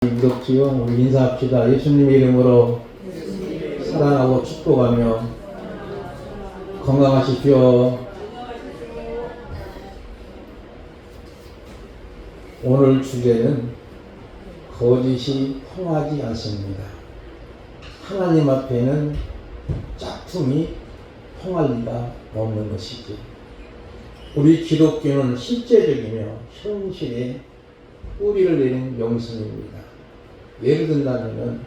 무덥지요. 우리 인사합시다. 예수님 이름으로 사랑하고 축복하며 건강하십시오. 오늘 주제는 거짓이 통하지 않습니다. 하나님 앞에는 짝퉁이 통할 리가 없는 것이지. 우리 기독교는 실제적이며 현실에 뿌리를 내린 명성입니다. 예를 든다면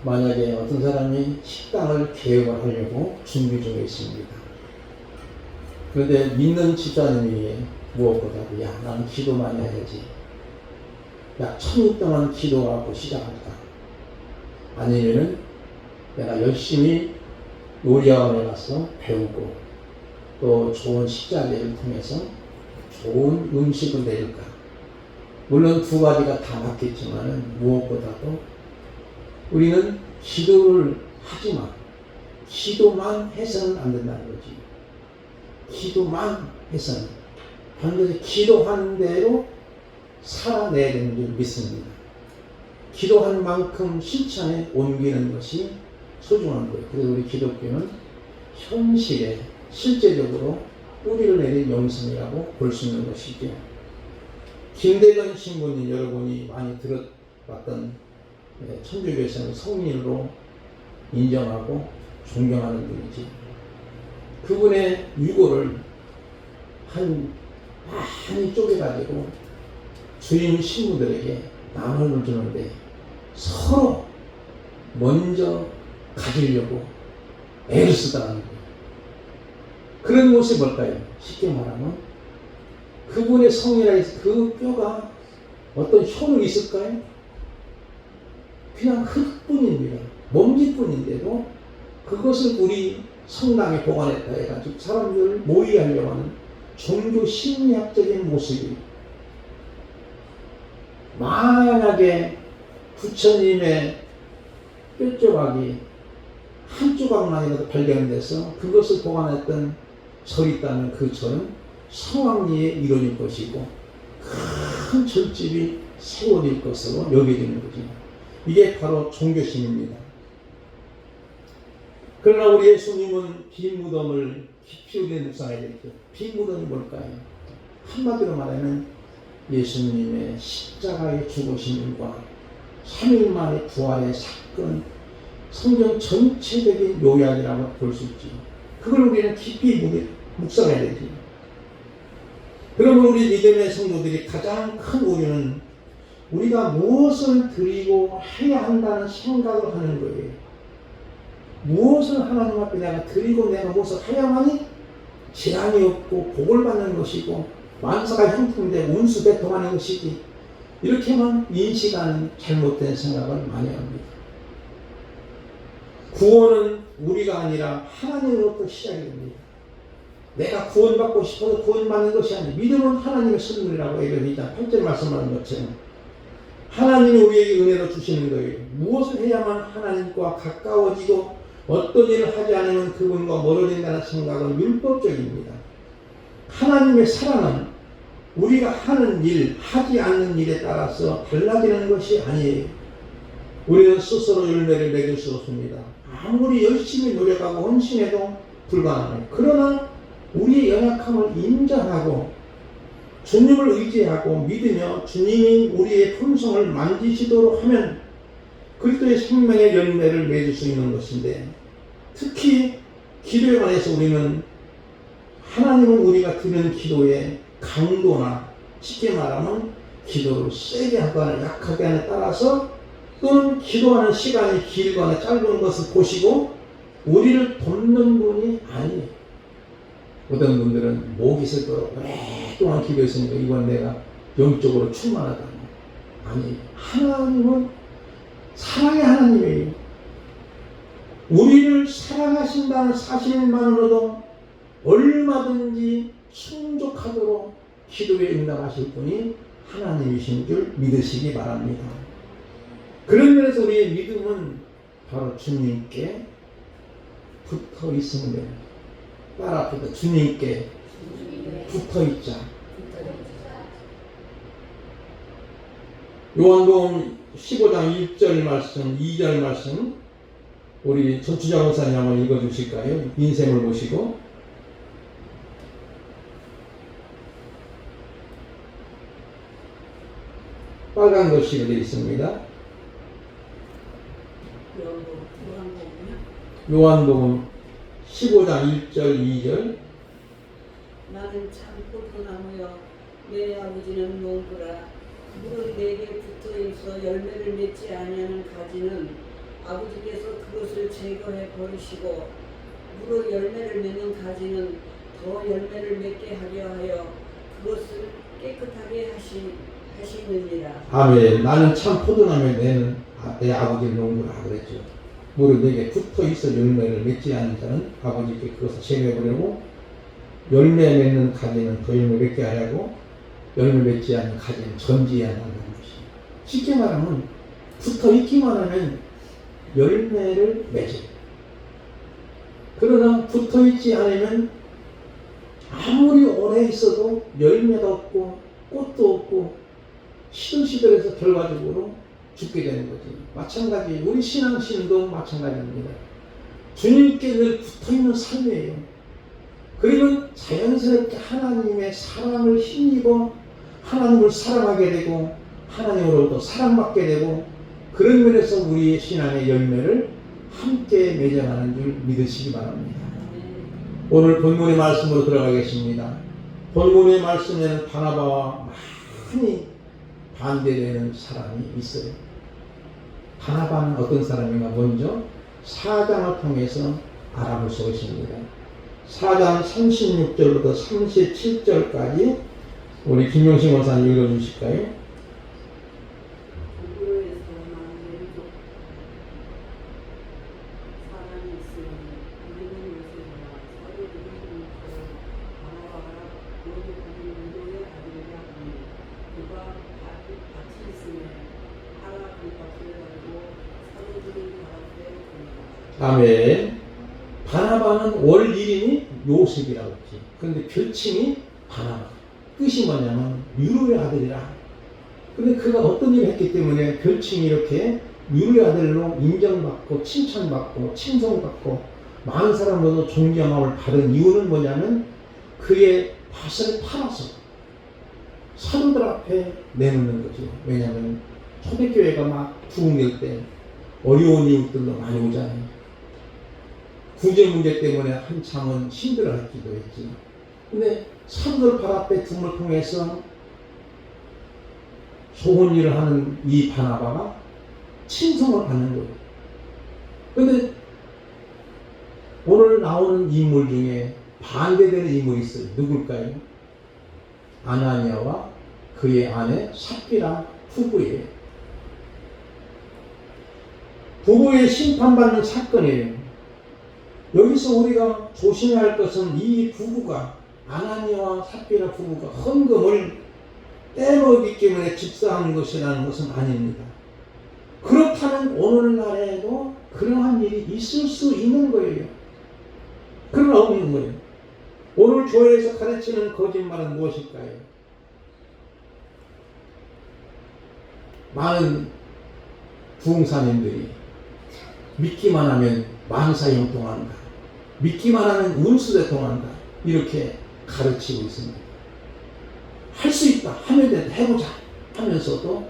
만약에 어떤 사람이 식당을 개업을 하려고 준비 중에 있습니다. 그런데 믿는 집사님이 무엇보다도 야, 나는 기도 많이 해야지. 야, 1000일 동안 기도하고 시작할까? 아니면은 내가 열심히 요리학원에 가서 배우고 또 좋은 식자재를 통해서 좋은 음식을 내릴까? 물론 두 가지가 다 맞겠지만 무엇보다도 우리는 기도를 하지만 기도만 해서는 안 된다는 거지. 기도만 해서는 반드시 기도하는 대로 살아내야 되는 줄 믿습니다. 기도한 만큼 실천에 옮기는 것이 소중한 거예요. 그래서 우리 기독교는 현실에 실제적으로 뿌리를 내린 명성이라고 볼 수 있는 것이죠. 김대건 신부님 여러분이 많이 들어봤던 천주교에서는 성인으로 인정하고 존경하는 분이지. 그분의 유고를 많이 쪼개가지고 주임 신부들에게 나눠 주는데 서로 먼저 가지려고 애를 쓰다는 거예요. 그런 모습이 뭘까요? 쉽게 말하면 그분의 성이라 해서 그 뼈가 어떤 효능이 있을까요? 그냥 흙뿐입니다. 먼지뿐인데도 그것을 우리 성당에 보관했다 해가지고 사람들을 모의하려고 하는 종교 심리학적인 모습이, 만약에 부처님의 뼈조각이 한 조각만이라도 발견돼서 그것을 보관했던 절이 있다면 그 절은 성황리에 이루어질 것이고 큰 절집이 세워질 것으로 여겨지는 거지. 이게 바로 종교심입니다. 그러나 우리 예수님은 빈 무덤을 깊이 우리에 묵상해야 되겠죠. 빈 무덤이 뭘까요? 한마디로 말하면 예수님의 십자가의 죽으심과 3일 만의 부활의 사건, 성경 전체적인 요약이라고 볼 수 있지. 그걸 우리는 깊이 묵상해야 되지. 그러면 우리 믿음의 성도들이 가장 큰 오류는 우리가 무엇을 드리고 해야 한다는 생각을 하는 거예요. 무엇을 하나님 앞에 내가 드리고 내가 무엇을 해야만이 재앙이 없고 복을 받는 것이고 만사가 형통돼 운수 배통하는 것이지. 이렇게만 인식하는 잘못된 생각을 많이 합니다. 구원은 우리가 아니라 하나님으로부터 시작이 됩니다. 내가 구원받고 싶어서 구원받는 것이 아니라 믿음은 하나님의 선물이라고 얘기합니다. 8절 말씀하는 것처럼 하나님이 우리에게 은혜로 주시는 거예요. 무엇을 해야만 하나님과 가까워지고 어떤 일을 하지 않으면 그분과 멀어진다는 생각은 율법적입니다. 하나님의 사랑은 우리가 하는 일, 하지 않는 일에 따라서 달라지는 것이 아니에요. 우리는 스스로 열매를 맺을 수 없습니다. 아무리 열심히 노력하고 헌신해도 불가능해요. 그러나 우리의 연약함을 인정하고 주님을 의지하고 믿으며 주님이 우리의 품성을 만지시도록 하면 그리스도의 생명의 열매를 맺을 수 있는 것인데, 특히 기도에 관해서 우리는 하나님은 우리가 드리는 기도의 강도나 쉽게 말하면 기도를 세게 하거나 약하게 하느냐에 따라서 또는 기도하는 시간이 길거나 짧은 것을 보시고 우리를 돕는 분이 아니에요. 어떤 분들은 목이 슬도록 오랫동안 기도했으니까 이번 내가 영적으로 충만하다. 아니, 하나님은 사랑의 하나님이에요. 우리를 사랑하신다는 사실만으로도 얼마든지 충족하도록 기도에 응답하실 분이 하나님이신 줄 믿으시기 바랍니다. 그런 면에서 우리의 믿음은 바로 주님께 붙어 있으면 됩니다. 따라합시다. 주님께 붙어 있자. 요한복음 15장 1절 말씀, 2절 말씀 우리 전추자 목사님 한번 읽어주실까요? 인생을 보시고. 빨간 글씨로 되어 있습니다. 요한복음 15장 1절 2절. 나는 참 포도나무여 내 아버지는 농부라. 물은 내게 붙어있어 열매를 맺지 아니하는 가지는 아버지께서 그것을 제거해 버리시고 물로 열매를 맺는 가지는 더 열매를 맺게 하려 하여 그것을 깨끗하게 하시느니라. 아멘. 나는 참 포도나무에 내 아버지는 농부라 그랬죠. 물은 내게 붙어있어 열매를 맺지 않는 자는 아버지께 그것을 제거해버리고 열매 맺는 가지는 더 열매 맺게 하려고 열매 맺지 않는 가지는 전지해야 한다는 것이. 쉽게 말하면 붙어있기만 하면 열매를 맺어요. 그러나 붙어있지 않으면 아무리 오래 있어도 열매도 없고 꽃도 없고 시들시들해서 결과적으로 죽게 되는 거지. 마찬가지 우리 신앙심도 마찬가지입니다. 주님께 늘 붙어있는 삶이에요. 그러면 자연스럽게 하나님의 사랑을 힘입어 하나님을 사랑하게 되고 하나님으로부터 사랑받게 되고 그런 면에서 우리의 신앙의 열매를 함께 맺어가는 줄 믿으시기 바랍니다. 오늘 본문의 말씀으로 들어가겠습니다. 본문의 말씀에는 바나바와 많이 반대되는 사람이 있어요. 바나바는 어떤 사람인가 먼저 4장을 통해서 알아볼 수 있습니다. 4장 36절부터 37절까지 우리 김용식 원사님 읽어주실까요? 아멘. 바나바는 월 이름이 요셉이라고 했지. 그런데 별칭이 바나바. 뜻이 뭐냐면 유루의 아들이라. 근데 그가 어떤 일을 했기 때문에 별칭이 이렇게 유루의 아들로 인정받고 칭찬받고 칭송받고 많은 사람으로도 존경함을 받은 이유는 뭐냐면 그의 밭을 팔아서 사도들 앞에 내놓는 거죠. 왜냐하면 초대교회가 막 부흥될 때 어려운 이웃들도 많이 오잖아요. 구제 문제 때문에 한참은 힘들어했기도 했지. 근데 사도들 발 앞에 둠을 통해서 좋은 일을 하는 이 바나바가 칭송을 받는 거예요. 근데 오늘 나오는 인물 중에 반대되는 인물이 있어요. 누굴까요? 아나니아와 그의 아내 삽비라 부부예요. 부부의 심판받는 사건이에요. 여기서 우리가 조심해야 할 것은 이 부부가 아나니아와 삽비라 부부가 헌금을 떼먹기 때문에 집사한 것이라는 것은 아닙니다. 그렇다면 오늘날에도 그러한 일이 있을 수 있는 거예요. 그러나 없는 거예요. 오늘 교회에서 가르치는 거짓말은 무엇일까요? 많은 부흥사님들이 믿기만 하면 만사형통한다. 믿기만 하면 운수대통한다. 이렇게 가르치고 있습니다. 할 수 있다. 하면 된다. 해보자. 하면서도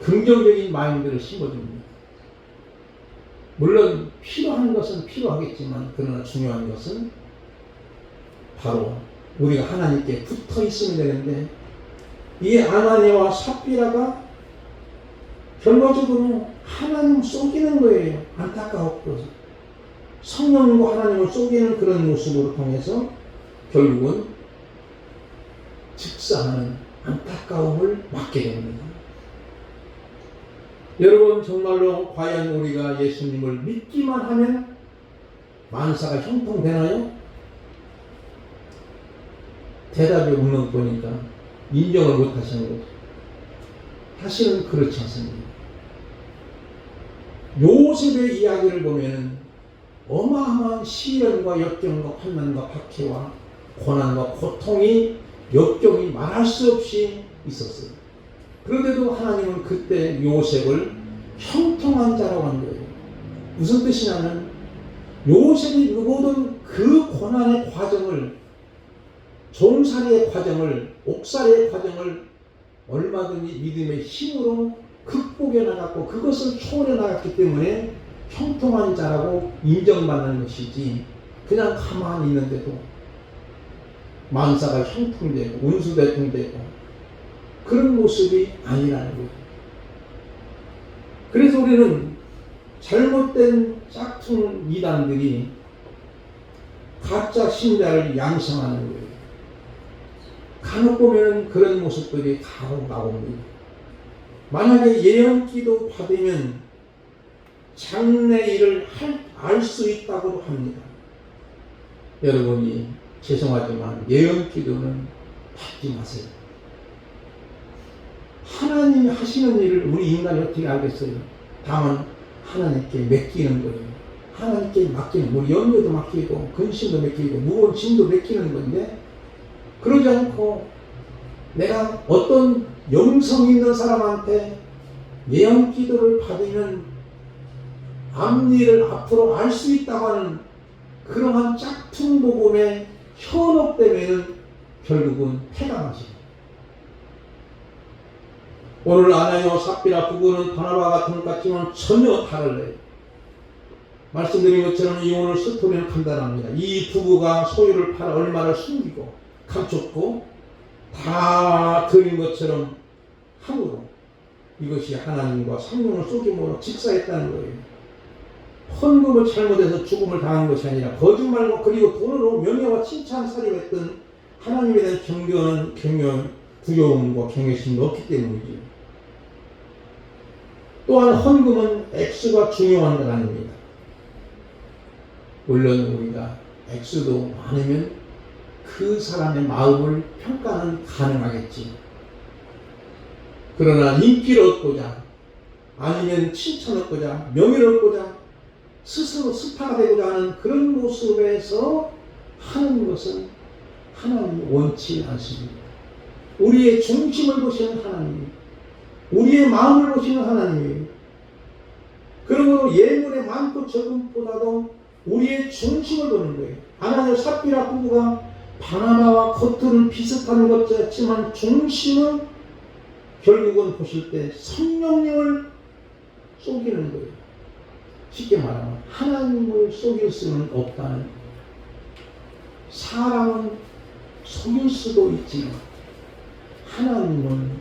긍정적인 마인드를 심어줍니다. 물론 필요한 것은 필요하겠지만 그러나 중요한 것은 바로 우리가 하나님께 붙어 있으면 되는데 이 아나니아와 삽비라가 결과적으로 하나님 속이는 거예요. 안타까웠고 성령과 하나님을 속이는 그런 모습으로 통해서 결국은 즉사하는 안타까움을 맞게 됩니다. 여러분 정말로 과연 우리가 예수님을 믿기만 하면 만사가 형통되나요? 대답이 없는 거 보니까 인정을 못 하시는 거죠. 사실은 그렇지 않습니다. 요셉의 이야기를 보면 어마어마한 시련과 역경과 환난과 박해와 고난과 고통이 말할 수 없이 있었어요. 그런데도 하나님은 그때 요셉을 형통한 자라고 한 거예요. 무슨 뜻이냐면 요셉이 모든 그 고난의 과정을, 종살이의 과정을, 옥살이의 과정을 얼마든지 믿음의 힘으로 극복해 나갔고 그것을 초월해 나갔기 때문에 형통한 자라고 인정받는 것이지, 그냥 가만히 있는데도 만사가 형통되고 운수대통되고 그런 모습이 아니라는 거예요. 그래서 우리는 잘못된 짝퉁 이단들이 가짜 신자를 양성하는 거예요. 간혹 보면 그런 모습들이 간혹 나옵니다. 만약에 예언기도 받으면 장래 일을 알 수 있다고 합니다. 여러분이 죄송하지만 예언기도는 받지 마세요. 하나님이 하시는 일을 우리 인간이 어떻게 알겠어요? 다만 하나님께 맡기는 거예요. 하나님께 맡기는, 우리 염려도 맡기고 근심도 맡기고 무거운 짐도 맡기는 건데, 그러지 않고 내가 어떤 영성 있는 사람한테 예언 기도를 받으면 앞일을 앞으로 알 수 있다고 하는 그러한 짝퉁 복음에 현혹되면 결국은 패당하지. 오늘 아나니아와 삽비라 부부는 바나바와 같은 것 같지만 전혀 다르래요. 말씀드린 것처럼 이 오늘 스토리는 간단합니다. 이 부부가 소유를 팔아 얼마를 숨기고 감췄고 다 드린 것처럼 함으로 이것이 하나님과 성령을 속임으로 직사했다는 거예요. 헌금을 잘못해서 죽음을 당한 것이 아니라 거짓말과 그리고 돈으로 명예와 칭찬 살림했던 하나님에 대한 경외는 두려움과 경외심이 없기 때문이죠. 또한 헌금은 액수가 중요한 건 아닙니다. 물론 우리가 액수도 많으면 그 사람의 마음을 평가는 가능하겠지. 그러나 인기를 얻고자, 아니면 칭찬을 얻고자, 명예를 얻고자, 스스로 스타가 되고자 하는 그런 모습에서 하는 것은 하나님이 원치 않습니다. 우리의 중심을 보시는 하나님, 우리의 마음을 보시는 하나님이에요. 그러므로 예물의 많고 적음보다도 우리의 중심을 보는 거예요. 아나니아 삽비라 부부가 바나바와 겉으로는 비슷한 것 같지만 중심은 결국은 보실 때 성령님을 속이는 거예요. 쉽게 말하면 하나님을 속일 수는 없다는 거예요. 사람은 속일 수도 있지만 하나님은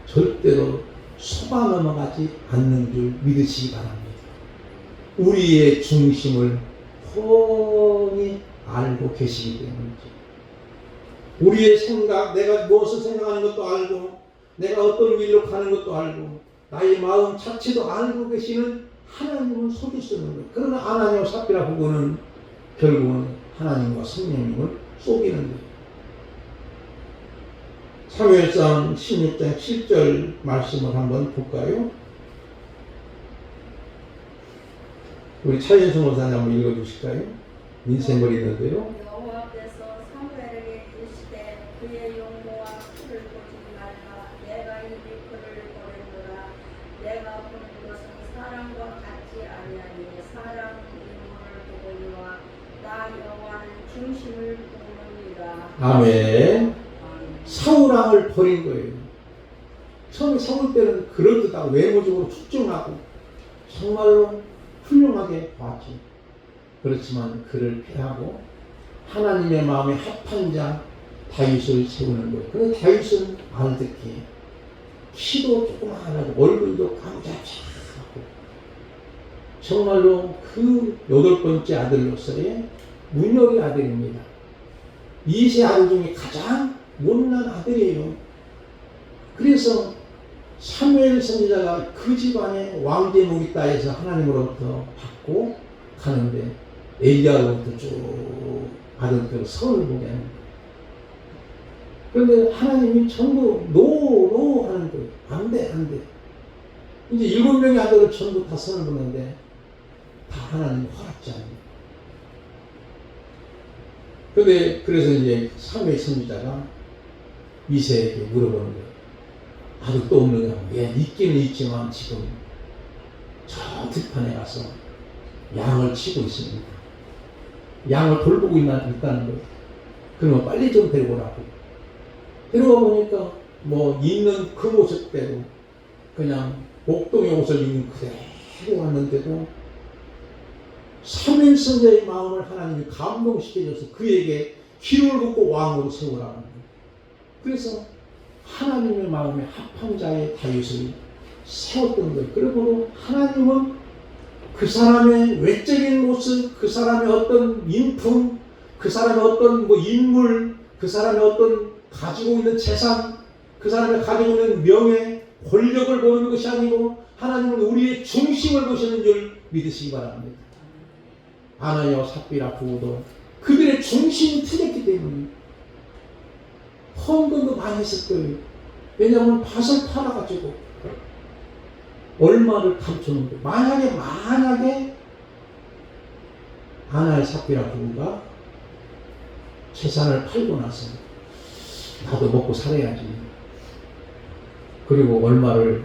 절대로 속아 넘어가지 않는 줄 믿으시기 바랍니다. 우리의 중심을 훤히 알고 계시기 때문이죠. 우리의 생각, 내가 무엇을 생각하는 것도 알고, 내가 어떤 길로 가는 것도 알고, 나의 마음 자체도 알고 계시는 하나님은 속일 수 있는 거예요. 그러나 아나니아와 삽비라 부부는 결국은 하나님과 성령님을 속이는 거예요. 사무엘상 16장 7절 말씀을 한번 볼까요? 우리 차윤수 목사님 한번 읽어주실까요? 인생을 있는데요. 여호와께서 사무엘에게 이르시되 그의 용모와 키를 보지 말라. 내가 이미 그를 보냈노라. 내가 보는 것은 사람과 같지 아니하니 사람 인물을 보거니와 나 여호와는 중심을 보느니라. 아멘. 사울왕을 버린 거예요. 처음에 사울 때는 그럴듯하고 외모적으로 출중하고 정말로 훌륭하게 봤지. 그렇지만 그를 패하고 하나님의 마음에 합한 자 다윗을 세우는 거예요. 그런데 다윗은 알듣기 키도 조그마하고 얼굴도 까무잡잡하고 정말로 그 8번째 아들로서의 문열의 아들입니다. 2세 아들 중에 가장 못난 아들이에요. 그래서 사무엘 선지자가 그 집안에 왕제목 있다 해서 하나님으로부터 받고 가는데 엘리야로부터 쭉 아들들 선을 보게 하는 거예요. 그런데 하나님이 전부 노 하는 거예요. 안 돼. 이제 7명의 아들을 전부 다 선을 보는데 다 하나님 허락지 않아요. 그런데 그래서 이제 사무엘 선지자가 이새에게 물어보는 거예요. 아직도 없느냐고. 예, 있기는 있지만 지금 저 들판에 가서 양을 치고 있습니다. 양을 돌보고 있다는 거예요. 그러면 빨리 좀 데리고 오라고. 데리고 보니까 뭐 있는 그 모습대로 그냥 목동의 옷을 입은 그대로 왔는데도 3일 선자의 마음을 하나님이 감동시켜줘서 그에게 기름을 붓고 왕으로 세우라는 거예요. 그래서 하나님의 마음에 합한 자의 다윗을 세웠던 거예요. 그리고 하나님은 그 사람의 외적인 모습, 그 사람의 어떤 인품, 그 사람의 어떤 뭐 인물, 그 사람의 어떤 가지고 있는 재산, 그 사람의 가지고 있는 명예, 권력을 보는 것이 아니고 하나님은 우리의 중심을 보시는 줄 믿으시기 바랍니다. 아나니아와 삽비라 부부도 그들의 중심이 틀렸기 때문에 헌금도 많이 했을 거예요. 왜냐하면 밭을 팔아가지고 얼마를 감추는데 만약에 아나니아 삽비라 부부가 재산을 팔고 나서 나도 먹고 살아야지. 그리고 얼마를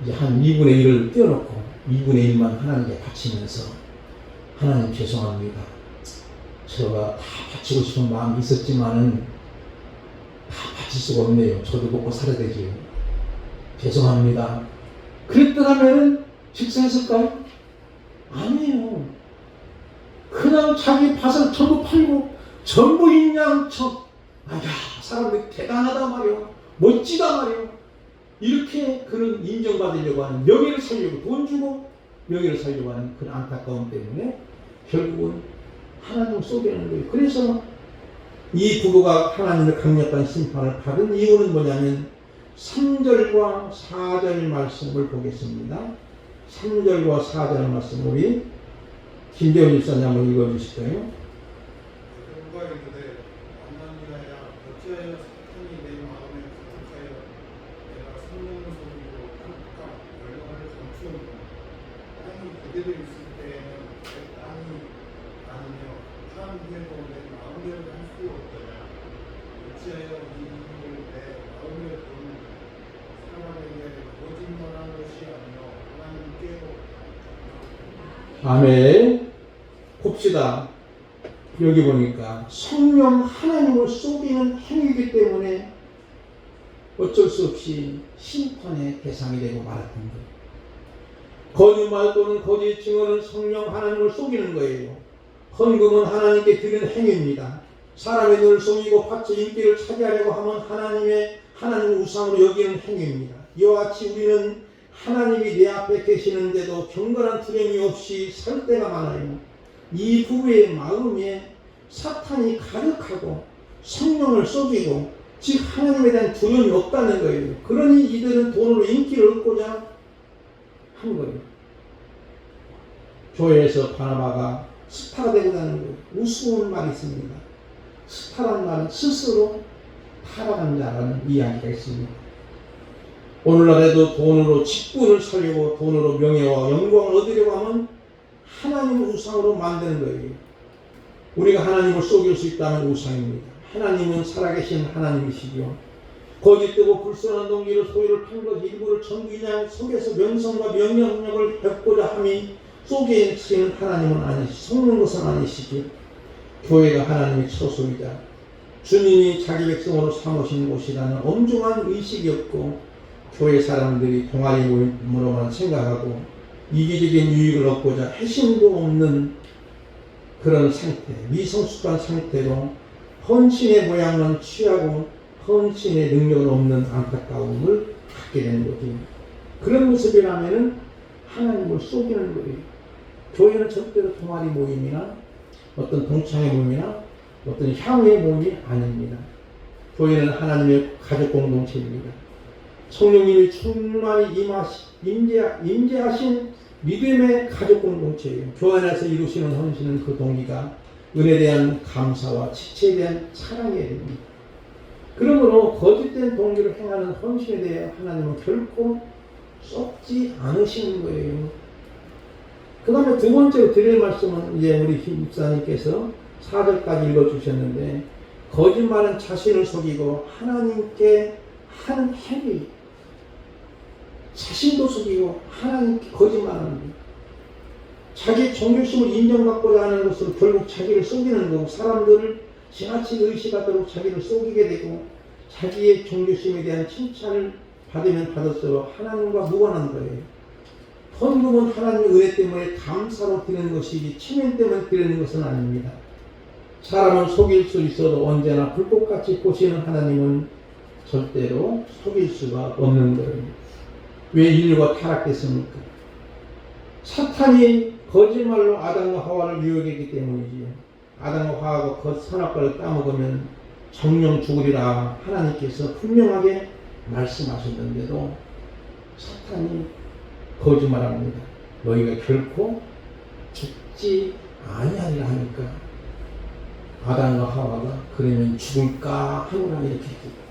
이제 한 2분의 1을 떼어놓고 2분의 1만 하나님께 바치면서 하나님 죄송합니다. 제가 다 바치고 싶은 마음이 있었지만은 다 바칠 수가 없네요. 저도 먹고 살아야 되지요. 죄송합니다. 그랬더라면 직사했을까요? 아니에요. 그냥 자기 밭을 전부 팔고 전부 인양청 아야 사람들이 대단하다 말이요. 멋지다 말이요. 이렇게 그런 인정받으려고 하는 명예를 살려고 돈 주고 명예를 살려고 하는 그런 안타까움 때문에 결국은 하나님 속이는 거예요. 그래서 이 부부가 하나님의 강력한 심판을 받은 이유는 뭐냐면 3절과 4절 말씀을 보겠습니다. 3절과 4절 말씀 우리 김재훈 집사님 한번 읽어주실까요? 여호와 이르되 아나니아야 어찌하여 사탄이 내 마음에 가득하여 내가 성령을 속이고 각각 결과를 감추었노. 땅이 그대로 있을 때에는 내 땅이 아니며 한 후에도 내 마음대로 할 수 없더냐. 어찌하여 이 일을 내 마음에 두는 사람에게 거짓말한 것이 아니요 하나님께로. 아멘. 봅시다. 여기 보니까 성령 하나님을 속이는 행위이기 때문에 어쩔 수 없이 심판의 대상이 되고 말았던 거예요. 거짓말 또는 거짓 증언은 성령 하나님을 속이는 거예요. 헌금은 하나님께 드리는 행위입니다. 사람의 눈을 속이고 파츠 인기를 차지하려고 하면 하나님을 우상으로 여기는 행위입니다. 이와 같이 우리는 하나님이 내 앞에 계시는데도 경건한 두려움이 없이 살 때가 많아요. 이 부부의 마음에 사탄이 가득하고 성령을 속이고 즉 하나님에 대한 두려움이 없다는 거예요. 그러니 이들은 돈으로 인기를 얻고자 한 거예요. 교회에서 바나바가 스타가 되고자 하는 거예요. 우스운 말이 있습니다. 스타란 말은 스스로 타락한 자라는 이야기가 있습니다. 오늘날에도 돈으로 직분을 살려고 돈으로 명예와 영광을 얻으려고 하면 하나님을 우상으로 만드는 거예요. 우리가 하나님을 속일 수 있다면 우상입니다. 하나님은 살아계신 하나님이시죠. 거짓되고 불순한 동기로 소유를 판 것 일부를 전부 그냥 속에서 명성과 명령력을 뵙고자 함이 속이시는 하나님은 아니시죠. 속는 것은 아니시죠. 교회가 하나님의 처소이자 주님이 자기 백성으로 삼으신 곳이라는 엄중한 의식이 없고 교회 사람들이 동아리 모임으로만 생각하고 이기적인 유익을 얻고자 해심도 없는 그런 상태, 미성숙한 상태로 헌신의 모양만 취하고 헌신의 능력은 없는 안타까움을 갖게 되는 거죠. 그런 모습이라면 하나님을 속이는 거예요. 교회는 절대로 동아리 모임이나 어떤 동창회 모임이나 어떤 향후의 모임이 아닙니다. 교회는 하나님의 가족 공동체입니다. 성령님이 충만히 임재하신 믿음의 가족 공동체예요. 교회 안에서 이루시는 헌신은 그 동기가 은혜에 대한 감사와 지체에 대한 사랑이어야 됩니다. 그러므로 거짓된 동기를 행하는 헌신에 대해 하나님은 결코 썩지 않으시는 거예요. 그 다음에 두 번째로 드릴 말씀은 이제 우리 김 목사님께서 4절까지 읽어주셨는데 거짓말은 자신을 속이고 하는 행위, 자신도 속이고 하나님께 거짓말하는 것, 자기 종교심을 인정받고자 하는 것은 결국 자기를 속이는 거고, 사람들을 지나치게 의식하도록 자기를 속이게 되고, 자기의 종교심에 대한 칭찬을 받으면 받을수록 하나님과 무관한 거예요. 헌금은 하나님의 은혜 때문에 감사로 드리는 것이지 체면 때문에 드리는 것은 아닙니다. 사람은 속일 수 있어도 언제나 불꽃같이 보시는 하나님은 절대로 속일 수가 없는 거예요. 왜 인류가 타락했습니까? 사탄이 거짓말로 아담과 하와를 유혹했기 때문이지요. 아담과 하와가 그 선악과를 따먹으면 정령 죽으리라 하나님께서 분명하게 말씀하셨는데도 사탄이 거짓말합니다. 너희가 결코 죽지 아니하리라 하니까 아담과 하와가 그러면 죽을까 하노라 이렇게 했습니다.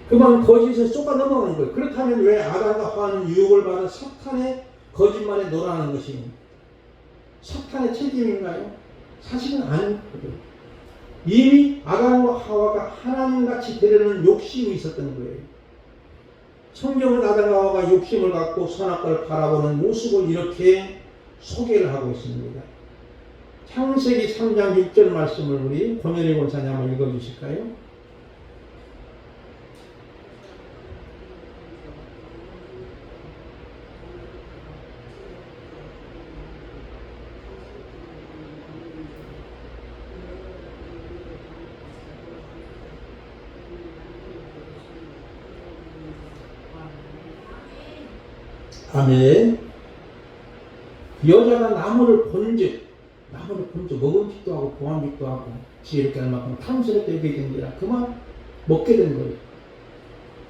그만 거짓에 쏙가 넘어가는 거예요. 그렇다면 왜 아담과 하와는 유혹을 받아 사탄의 거짓말에 놀아나는 것이 사탄의 책임인가요? 사실은 아니거든요. 이미 아담과 하와가 하나님같이 되려는 욕심이 있었던 거예요. 성경은 아담과 하와가 욕심을 갖고 선악과를 바라보는 모습을 이렇게 소개를 하고 있습니다. 창세기 3장 6절 말씀을 우리 권현희 권사님 한번 읽어주실까요? 아멘. 여자가 나무를 본즉 먹음직도 하고 보암직도 하고 지혜롭게 할 만큼 탐스럽게 여기게 된지라 그만 먹게 된 거예요.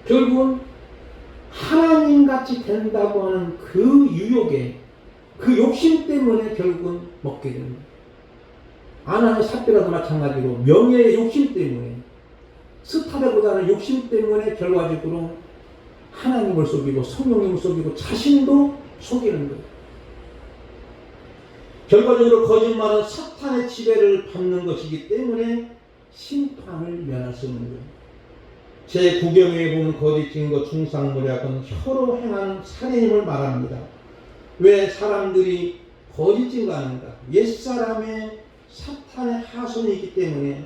결국은 하나님같이 된다고 하는 그 유혹에 그 욕심 때문에 결국은 먹게 되는 거예요. 아나니 삽비라도 마찬가지로 명예의 욕심 때문에 스타되고자 하는 욕심 때문에 결과적으로 하나님을 속이고 성령님을 속이고 자신도 속이는 거예요. 결과적으로 거짓말은 사탄의 지배를 받는 것이기 때문에 심판을 면할 수 있는 거예요. 제9경에 보면 거짓 증거 중상모략은 혀로 행하는 살인임을 말합니다. 왜 사람들이 거짓 증거하는가? 옛사람의 사탄의 하손이 있기 때문에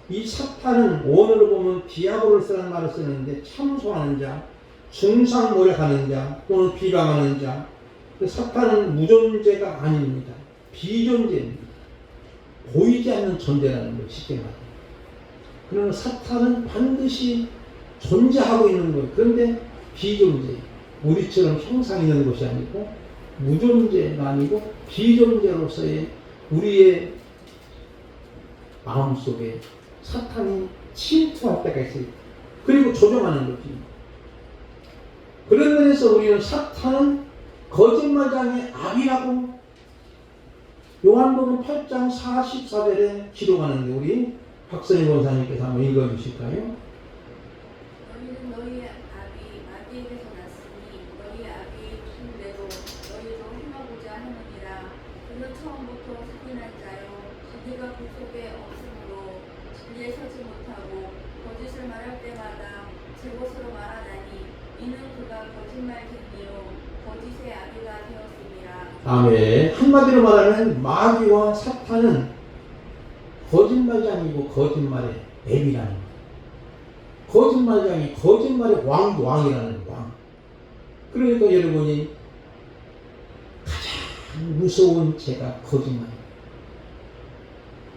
이 사탄은 원어로 보면 디아볼로스라는 말을 쓰는데 참소하는 자, 중상모략하는 자 또는 비방하는 자. 사탄은 무존재가 아닙니다. 비존재입니다. 보이지 않는 존재라는 거예요. 쉽게 말하면. 그러나 사탄은 반드시 존재하고 있는 거예요. 그런데 비존재. 우리처럼 형상 있는 것이 아니고 무존재가 아니고 비존재로서의 우리의 마음속에 사탄이 침투할 때가 있어요. 그리고 조종하는 거지. 그런 면에서 우리는 사탄은 거짓말장의 악이라고 요한복음 8장 44절에 기록하는데 우리 박선희 권사님께서 한번 읽어주실까요? 너희는 너희의 아비 마귀에게서 났으니 너희의 아비의 힘대로 너희도 행하고자 하느니라. 그는 처음부터 살인한 자요 진리가 그 속에 없으므로 진리에 서지 못하고 거짓을 말할 때마다 제 것으로 말하나니 이는 그가 거짓말쟁이요 거짓의 아비가 되었습니다. 아멘. 한마디로 말하면 마귀와 사탄은 거짓말장이고 거짓말의 앱이라는 거예요. 거짓말장이 거짓말의 왕이라는 왕. 그러니까 여러분이 가장 무서운 죄가 거짓말이에요.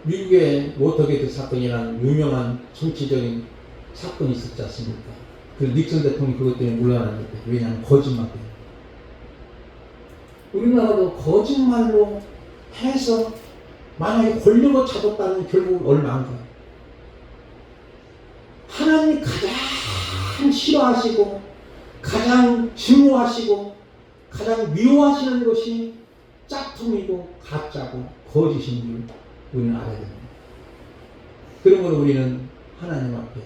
미국의 워터게이트 사건이라는 유명한 정치적인 사건이 있었지 않습니까? 그 닉슨 대통령이 그것 때문에 물러났는데 왜냐하면 거짓말 때문에. 우리나라도 거짓말로 해서 만약에 권력을 잡았다면 결국 얼마인가? 하나님이 가장 싫어하시고 가장 증오하시고 가장 미워하시는 것이 짝퉁이고 가짜고 거짓인 줄 우리는 알아야 됩니다. 그러므로 우리는 하나님 앞에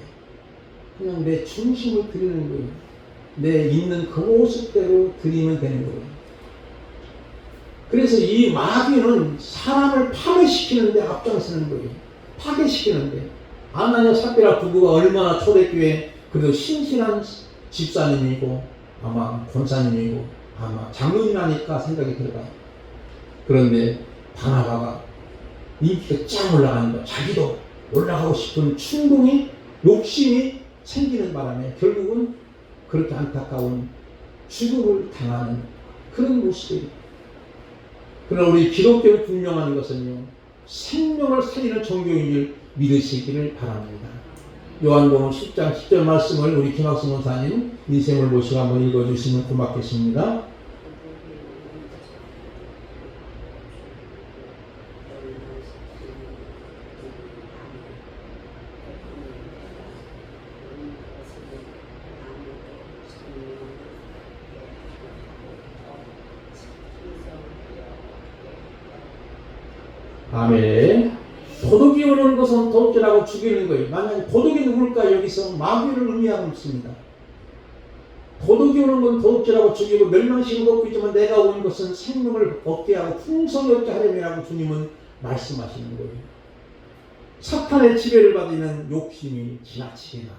그냥 내 중심을 드리는 거예요. 내 있는 그 모습대로 드리면 되는 거예요. 그래서 이 마귀는 사람을 파괴시키는데 앞장서는 거예요. 파괴시키는데 아나니아 삽비라 부부가 얼마나 초대교회 그래도 신실한 집사님이고 아마 권사님이고 아마 장로님이니까 생각이 들어가요. 그런데 바나바가 인기가 쫙 올라가는 거, 자기도 올라가고 싶은 충동이, 욕심이 생기는 바람에 결국은 그렇게 안타까운 죽음을 당하는 그런 모습이에요. 그러나 우리 기독교의 분명한 것은요, 생명을 살리는 종교인 줄 믿으시기를 바랍니다. 요한복음 10장 10절 말씀을 우리 김학승 원사님 인생을 모시고 한번 읽어주시면 고맙겠습니다. 아멘. 도둑이 오는 것은 도둑질하고 죽이는 거예요. 만약에 도둑이 누굴까? 여기서 마귀를 의미하고 있습니다. 도둑이 오는 건 도둑질하고 죽이고 멸망시키고 먹고 있지만 내가 온 것은 생명을 얻게 하고 풍성히 얻게 하려고 주님은 말씀하시는 거예요. 사탄의 지배를 받으면 욕심이 지나치게 나.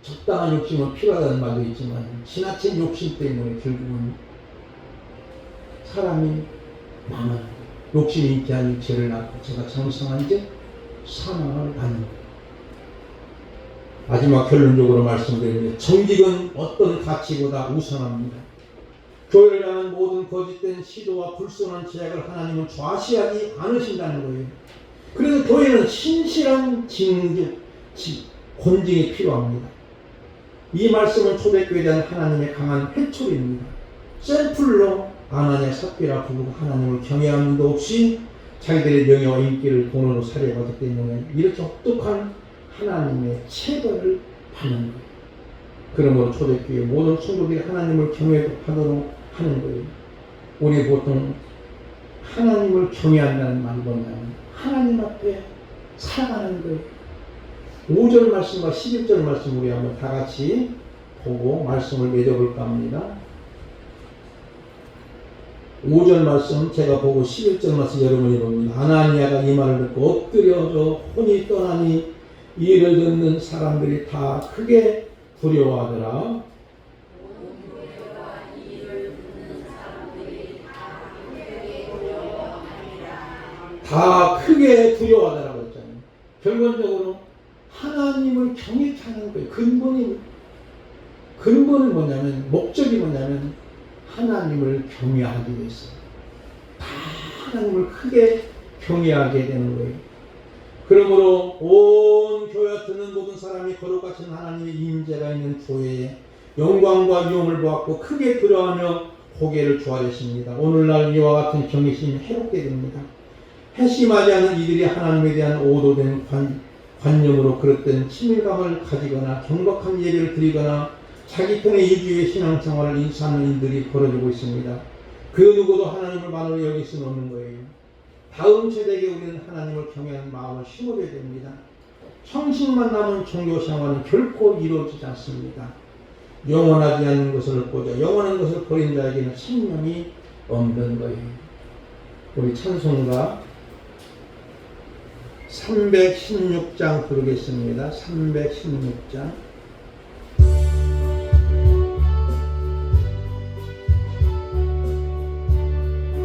적당한 욕심은 필요하다는 말도 있지만 지나친 욕심 때문에 결국은 사람이 망하는 거예요. 욕심이 인기한 죄를 낳고 제가 정성한 이제 사망을 받는 거예요. 마지막 결론적으로 말씀드리면 정직은 어떤 가치보다 우선합니다. 교회를 향한 모든 거짓된 시도와 불순한 제약을 하나님은 좌시하지 않으신다는 거예요. 그래서 교회는 신실한 권징이 필요합니다. 이 말씀은 초대교회에 대한 하나님의 강한 회초리입니다. 셀플로 아나니아 삽비라 부부가 하나님을 경외한 일도 없이 자기들의 명예와 인기를 돈으로 살려가기 때문에 이렇게 혹독한 하나님의 체벌을 받는 거예요. 그러므로 초대교회 모든 성도들이 하나님을 경외하도록 하는 거예요. 우리 보통 하나님을 경외한다는 말이 뭐냐면 하나님 앞에 살아가는 거예요. 5절 말씀과 11절 말씀 우리 한번 다 같이 보고 말씀을 맺어볼까 합니다. 5절 말씀 제가 보고 11절 말씀 여러분이 봅니다. 아나니아가 이 말을 듣고 엎드려져 혼이 떠나니 이를 듣는 사람들이 다 크게 두려워하더라. 다 크게 두려워하더라고 했잖아요. 결론적으로 하나님을 경외케 하는 거예요. 근본은 뭐냐면, 목적이 뭐냐면 하나님을 경외하기 위해서 다 하나님을 크게 경외하게 되는 거예요. 그러므로 온 교회 듣는 모든 사람이 거룩하신 하나님의 임재가 있는 교회에 영광과 유용을 보았고 크게 두려워하며 고개를 조아렸습니다. 오늘날 이와 같은 경외심이 해롭게 됩니다. 회심하지 않은 이들이 하나님에 대한 오도된 관념으로 그릇된 친밀감을 가지거나 경박한 예배를 드리거나 자기 편의 이주의 신앙생활을 인사하는 일들이 벌어지고 있습니다. 그 누구도 하나님을 만으로 여길 수는 없는 거예요. 다음 세대에게 우리는 하나님을 경외하는 마음을 심어줘야 됩니다. 형식만 남은 종교생활은 결코 이루어지지 않습니다. 영원하지 않는 것을 얻고자 영원한 것을 버린 자에게는 생명이 없는 거예요. 우리 찬송가 316장 부르겠습니다. 316장